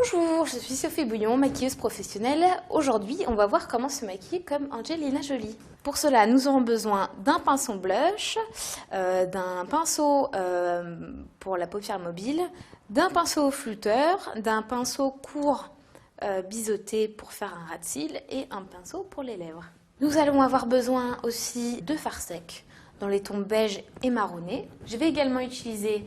Bonjour, je suis Sophie Bouillon, maquilleuse professionnelle. Aujourd'hui, on va voir comment se maquiller comme Angelina Jolie. Pour cela, nous aurons besoin d'un pinceau blush, d'un pinceau pour la paupière mobile, d'un pinceau flouteur, d'un pinceau court biseauté pour faire un ras de cils et un pinceau pour les lèvres. Nous allons avoir besoin aussi de fard sec dans les tons beige et marronné. Je vais également utiliser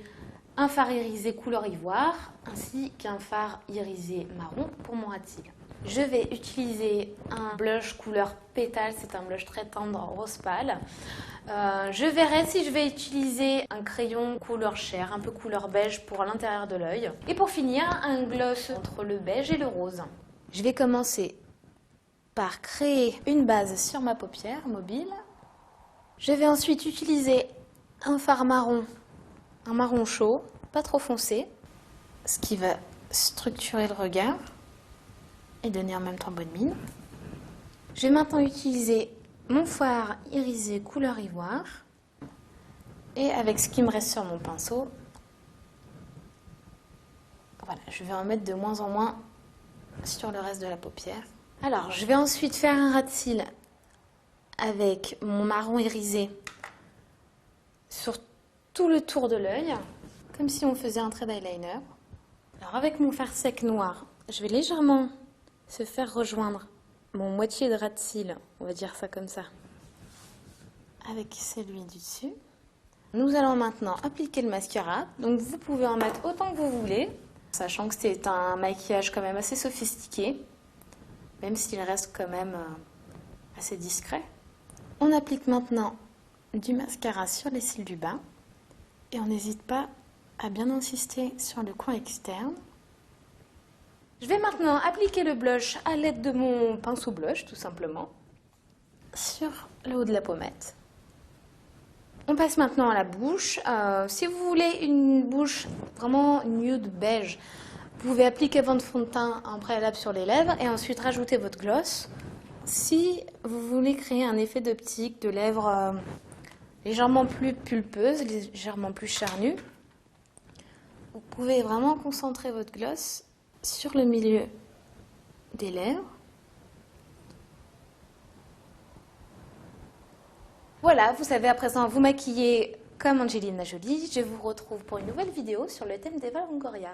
un fard irisé couleur ivoire ainsi qu'un fard irisé marron pour mon ras de cils. Je vais utiliser un blush couleur pétale, c'est un blush très tendre rose pâle. Je verrai si je vais utiliser un crayon couleur chair, un peu couleur beige pour l'intérieur de l'œil. Et pour finir, un gloss entre le beige et le rose. Je vais commencer par créer une base sur ma paupière mobile. Je vais ensuite utiliser un fard marron, un marron chaud, pas trop foncé, ce qui va structurer le regard et donner en même temps bonne mine. Je vais maintenant utiliser mon fard irisé couleur ivoire et avec ce qui me reste sur mon pinceau, voilà, je vais en mettre de moins en moins sur le reste de la paupière. Alors, je vais ensuite faire un ras de cils avec mon marron irisé sur tout le tour de l'œil, comme si on faisait un trait d'eyeliner. Alors avec mon fard sec noir, je vais légèrement se faire rejoindre mon moitié de ras de cils, on va dire ça comme ça, avec celui du dessus. Nous allons maintenant appliquer le mascara, donc vous pouvez en mettre autant que vous voulez, sachant que c'est un maquillage quand même assez sophistiqué, même s'il reste quand même assez discret. On applique maintenant du mascara sur les cils du bas. Et on n'hésite pas à bien insister sur le coin externe. Je vais maintenant appliquer le blush à l'aide de mon pinceau blush, tout simplement, sur le haut de la pommette. On passe maintenant à la bouche. Si vous voulez une bouche vraiment nude beige, vous pouvez appliquer votre fond de teint en préalable sur les lèvres et ensuite rajouter votre gloss. Si vous voulez créer un effet d'optique de lèvres légèrement plus pulpeuse, légèrement plus charnue, vous pouvez vraiment concentrer votre gloss sur le milieu des lèvres. Voilà, vous savez à présent vous maquiller comme Angelina Jolie. Je vous retrouve pour une nouvelle vidéo sur le thème d'Eva Longoria.